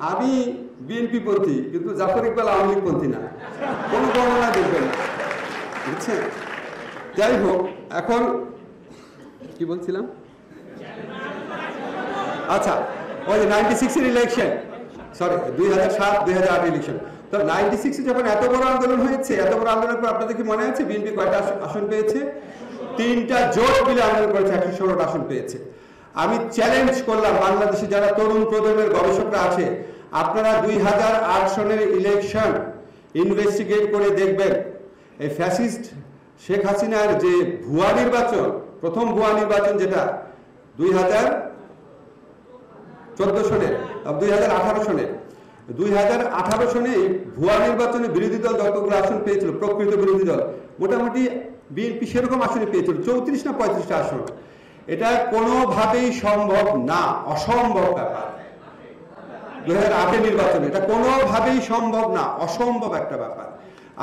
আমি বিএনপি পন্থী, কিন্তু জাফর ইকবাল আওয়ামী লীগ পন্থী না, কোনো গণনা দেখবেন না, বুঝছেন? যাই হোক, এখন কি বলছিলাম? আচ্ছা, ওই 96-এর ইলেকশন, সরি 2007-2008 ইলেকশন। তো 96-এ যখন এত বড় আন্দোলন হয়েছে, এত বড় আন্দোলনের পর আপনাদের কি মনে আছে বিএনপি কয়টা আসন পেয়েছে? 3টা জোট মিলে আন্দোলন করেছে, 116টা আসন পেয়েছে। আমি চ্যালেঞ্জ করলাম বাংলাদেশে যারা তরুণ প্রজন্মের গবেষকরা আছে, আপনারা 2008 সনের ইলেকশন ইনভেস্টিগেট করে দেখবেন। এই ফ্যাসিস্ট শেখ হাসিনার যে ভুয়া নির্বাচন, প্রথম ভুয়া নির্বাচন যেটা 2014 সনের, 2018 সনের, 2018 সনে ভুয়া নির্বাচনে বিরোধী দল যতগুলো আসন পেয়েছিল, প্রকৃত বিরোধী দল মোটামুটি বিএনপি সেরকম আসনে পেয়েছিল 34 না 35টা আসন। এটা কোনোভাবেই সম্ভব না, অসম্ভব ব্যাপার। 2008 নির্বাচনে এটা কোনোভাবেই সম্ভব না, অসম্ভব একটা ব্যাপার।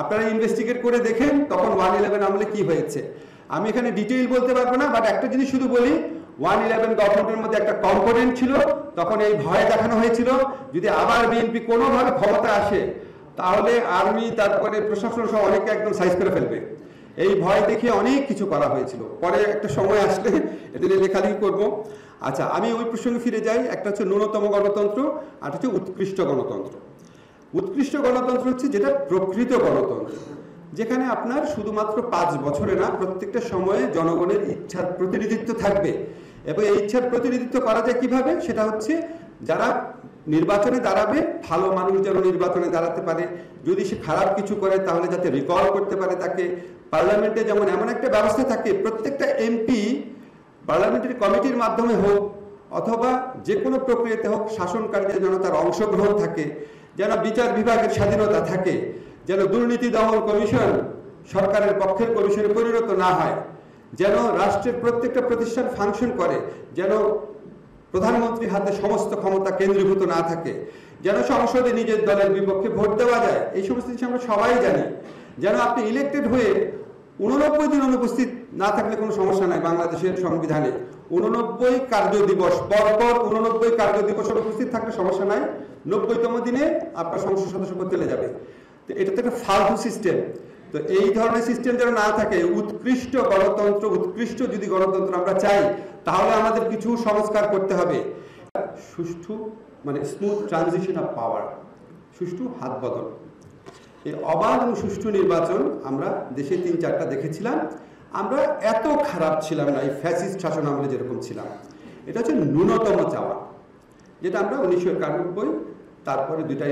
আপনারা ইনভেস্টিগেট করে দেখেন তখন 111 আমলে কি হয়েছে। আমি এখানে ডিটেইল বলতে পারবো না, বাট একটা জিনিস শুধু বলি, 111 গভর্নমেন্টের মধ্যে একটা কম্পোনেন্ট ছিল, তখন এই ভয় দেখানো হয়েছিল যদি আবার বিএনপি কোনোভাবে ক্ষমতা আসে তাহলে আর্মি তারপরে প্রশাসন সহ অনেকে একদম সাইজ করে ফেলবে। এই ভয় দেখিয়ে অনেক কিছু করা হয়েছিল। পরে একটা সময় আসলে এদের লেখালেখি করবো। আচ্ছা, আমি ওই প্রসঙ্গে ফিরে যাই। একটা হচ্ছে ন্যূনতম গণতন্ত্র, আর হচ্ছে উৎকৃষ্ট গণতন্ত্র। উৎকৃষ্ট গণতন্ত্র হচ্ছে যেটা প্রকৃত গণতন্ত্র, যেখানে আপনার শুধুমাত্র 5 বছরে না, প্রত্যেকটা সময়ে জনগণের ইচ্ছার প্রতিনিধিত্ব থাকবে। এবং এই ইচ্ছার প্রতিনিধিত্ব করা যায় কিভাবে? সেটা হচ্ছে যারা নির্বাচনে দাঁড়াবে, ভালো মানুষ যেন নির্বাচনে দাঁড়াতে পারে, যদি সে খারাপ কিছু করে তাহলে যাতে রিকল করতে পারে তাকে। পার্লামেন্টে যেমন এমন একটা ব্যবস্থা থাকে, প্রত্যেকটা এমপি পার্লামেন্টারি কমিটির মাধ্যমে হোক অথবা যে কোনো প্রক্রিয়াতে হোক, শাসন কার্যে যেন তার অংশগ্রহণ থাকে, যেন বিচার বিভাগের স্বাধীনতা থাকে, যেন দুর্নীতি দমন কমিশন সরকারের পক্ষের কমিশনে পরিণত না হয়, যেন রাষ্ট্রের প্রত্যেকটা প্রতিষ্ঠান ফাংশন করে, যেন প্রধানমন্ত্রীর হাতে সমস্ত ক্ষমতা কেন্দ্রীভূত না থাকে, যেন সংসদে নিজের দলের বিপক্ষে ভোট দেওয়া যায়। এই সমস্ত জিনিস আমরা সবাই জানি। যেন আপনি ইলেক্টেড হয়ে 89 দিন অনুপস্থিত না থাকলে কোনো সমস্যা নাই। বাংলাদেশের সংবিধানে 89 কার্য দিবস পরপর 89 কার্য দিবস অনুপস্থিত থাকলে সমস্যা নাই, 90তম দিনে আপনার সংসদ সদস্য পদ চলে যাবে। তো এটা তো একটা ফালতু সিস্টেম। তো এই ধরনের সিস্টেম যেন না থাকে, উৎকৃষ্ট গণতন্ত্র, উৎকৃষ্ট যদি গণতন্ত্র আমরা চাই তাহলে আমাদের কিছু সংস্কার করতে হবে। সুষ্ঠু মানে স্মুথ ট্রানজিশন অফ পাওয়ার, সুষ্ঠু হাত বদল। এই অবাধ এবং সুষ্ঠু নির্বাচন আমরা দেশে 3-4টা দেখেছিলাম। আমরা এত খারাপ ছিলাম না এই ফ্যাসিস্ট শাসন আমলে যেরকম ছিলাম। এটা হচ্ছে ন্যূনতম চাওয়া, যেটা আমরা 1991 তারপরে 2টা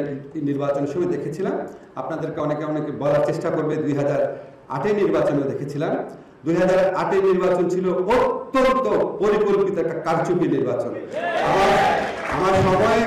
নির্বাচনের সময় দেখেছিলাম। আপনাদেরকে অনেকে বলার চেষ্টা করবে 2008 নির্বাচনে দেখেছিলাম। 2008 নির্বাচন ছিল অত্যন্ত পরিকল্পিত একটা কারচুপি নির্বাচন। আমার সময়